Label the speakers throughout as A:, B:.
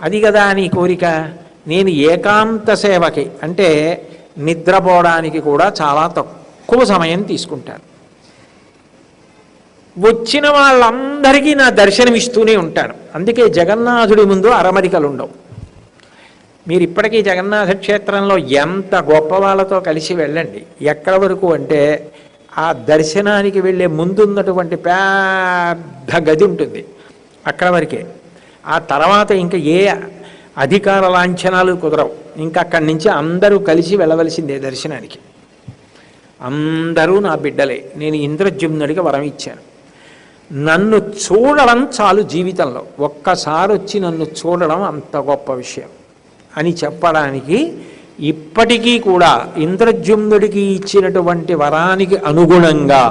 A: అది కదా నీ కోరిక. నేను ఏకాంత సేవకి అంటే నిద్రపోవడానికి కూడా చాలా తక్కువ సమయం తీసుకుంటాను. వచ్చిన వాళ్ళందరికీ నా దర్శనమిస్తూనే ఉంటాను. అందుకే జగన్నాథుడి ముందు అరమరికలు ఉండవు. మీరు ఇప్పటికీ జగన్నాథ క్షేత్రంలో ఎంత గొప్ప వాళ్ళతో కలిసి వెళ్ళండి. ఎక్కడి వరకు అంటే ఆ దర్శనానికి వెళ్ళే ముందున్నటువంటి పెద్ద గది ఉంటుంది, అక్కడ వరకే. ఆ తర్వాత ఇంకా ఏ అధికార లాంఛనాలు కుదరవు. ఇంకా అక్కడి నుంచి అందరూ కలిసి వెళ్ళవలసిందే దర్శనానికి. అందరూ నా బిడ్డలే. నేను ఇంద్రజుమ్నుడికి వరం ఇచ్చాను. నన్ను చూడడం చాలు జీవితంలో, ఒక్కసారి వచ్చి నన్ను చూడడం అంత గొప్ప విషయం అని చెప్పడానికి ఇప్పటికీ కూడా ఇంద్రజుమ్నుడికి ఇచ్చినటువంటి వరానికి అనుగుణంగా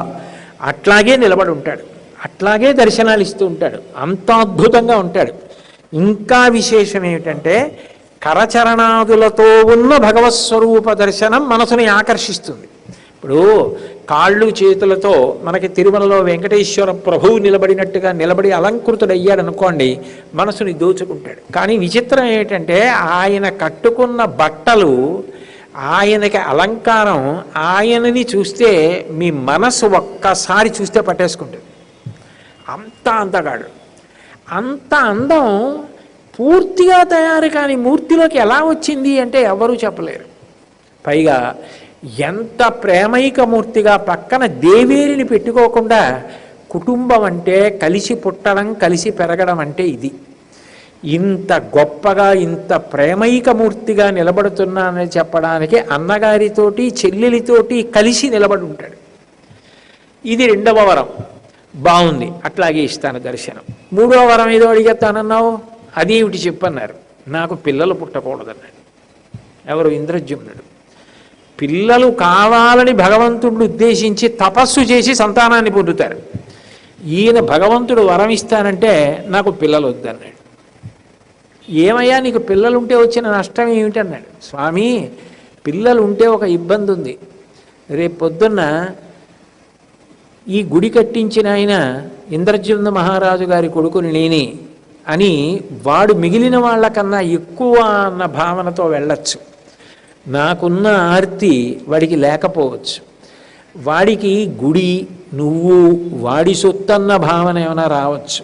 A: అట్లాగే నిలబడి ఉంటాడు, అట్లాగే దర్శనాలు ఇస్తూ ఉంటాడు. అంత అద్భుతంగా ఉంటాడు. ఇంకా విశేషం ఏమిటంటే కరచరణాదులతో ఉన్న భగవత్స్వరూప దర్శనం మనసుని ఆకర్షిస్తుంది. ఇప్పుడు కాళ్ళు చేతులతో మనకి తిరుమలలో వెంకటేశ్వర ప్రభువు నిలబడినట్టుగా నిలబడి అలంకృతుడయ్యాడు అనుకోండి, మనసుని దోచుకుంటాడు. కానీ విచిత్రం ఏమిటంటే ఆయన కట్టుకున్న బట్టలు, ఆయనకి అలంకారం, ఆయనని చూస్తే మీ మనసు ఒక్కసారి చూస్తే పట్టేసుకుంటుంది. అంత అందగాడు. అంత అందం పూర్తిగా తయారు కాని మూర్తిలోకి ఎలా వచ్చింది అంటే ఎవరూ చెప్పలేరు. పైగా ఎంత ప్రేమైక మూర్తిగా పక్కన దేవేరిని పెట్టుకోకుండా కుటుంబం అంటే కలిసి పుట్టడం, కలిసి పెరగడం అంటే ఇది. ఇంత గొప్పగా ఇంత ప్రేమైక మూర్తిగా నిలబడుతున్నానని చెప్పడానికి అన్నగారితోటి చెల్లెలితోటి కలిసి నిలబడి ఉంటాడు. ఇది రెండవ వరం. బాగుంది, అట్లాగే ఇస్తాను దర్శనం. మూడవ వరం ఏదో అడిగేస్తానన్నావు, అదేమిటి చెప్పన్నారు. నాకు పిల్లలు పుట్టకూడదన్నాడు. ఎవరు? ఇంద్రజుమ్నుడు. పిల్లలు కావాలని భగవంతుడిని ఉద్దేశించి తపస్సు చేసి సంతానాన్ని పొందుతారు. ఈయన భగవంతుడు వరం ఇస్తానంటే నాకు పిల్లలు వద్దన్నాడు. ఏమయ్యా నీకు పిల్లలుంటే వచ్చిన నష్టం ఏమిటన్నాడు. స్వామి, పిల్లలు ఉంటే ఒక ఇబ్బంది ఉంది. రేపు పొద్దున్న ఈ గుడి కట్టించిన ఆయన ఇంద్రజుమ్న మహారాజు గారి కొడుకుని నేనే అని వాడు మిగిలిన వాళ్ళకన్నా ఎక్కువ అన్న భావనతో వెళ్ళచ్చు. నాకున్న ఆర్తి వాడికి లేకపోవచ్చు. వాడికి గుడి నువ్వు వాడి సొత్తన్న భావన ఏమైనా రావచ్చు.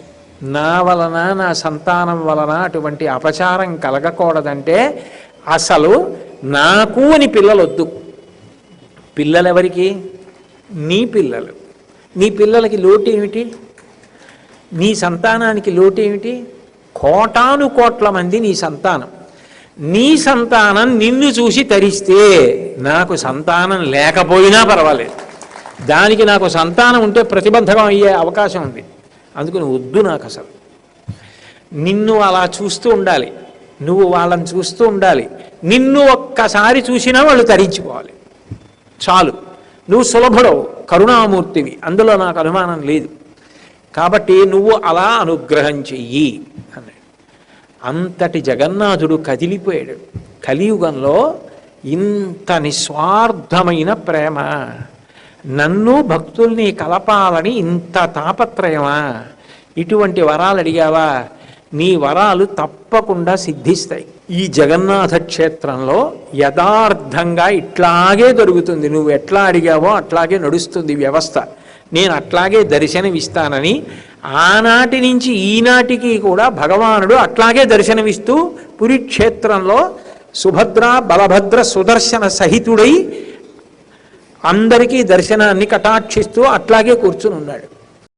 A: నా వలన నా సంతానం వలన అటువంటి అపచారం కలగకూడదంటే అసలు నాకు అని పిల్లలు వద్దు. పిల్లలెవరికి? నీ పిల్లలు. నీ పిల్లలకి లోటు ఏమిటి? నీ సంతానానికి లోటు ఏమిటి? కోటాను కోట్ల మంది నీ సంతానం. నీ సంతానం నిన్ను చూసి తరిస్తే నాకు సంతానం లేకపోయినా పర్వాలేదు, దానికి నాకు సంతానం ఉంటే ప్రతిబంధకం అయ్యే అవకాశం ఉంది. అందుకని వద్దు నాకు అసలు. నిన్ను అలా చూస్తూ ఉండాలి, నువ్వు వాళ్ళని చూస్తూ ఉండాలి. నిన్ను ఒక్కసారి చూసినా వాళ్ళు తరించిపోవాలి చాలు. నువ్వు సులభుడవు, కరుణామూర్తివి, అందులో నాకు అనుమానం లేదు. కాబట్టి నువ్వు అలా అనుగ్రహం చెయ్యి అన్నాడు. అంతటి జగన్నాథుడు కదిలిపోయాడు. కలియుగంలో ఇంత నిస్వార్థమైన ప్రేమ, నన్ను భక్తుల్ని కలపాలని ఇంత తాపత్రయమా? ఇటువంటి వరాలు అడిగావా? నీ వరాలు తప్పకుండా సిద్ధిస్తాయి. ఈ జగన్నాథ క్షేత్రంలో యథార్థంగా ఇట్లాగే జరుగుతుంది. నువ్వు ఎట్లా అడిగావో అట్లాగే నడుస్తుంది వ్యవస్థ. నేను అట్లాగే దర్శనమిస్తానని ఆనాటి నుంచి ఈనాటికి కూడా భగవానుడు అట్లాగే దర్శనమిస్తూ పురి క్షేత్రంలో సుభద్ర బలభద్ర సుదర్శన సహితుడై అందరికీ దర్శనాన్ని కటాక్షిస్తూ అట్లాగే కూర్చుని ఉన్నాడు.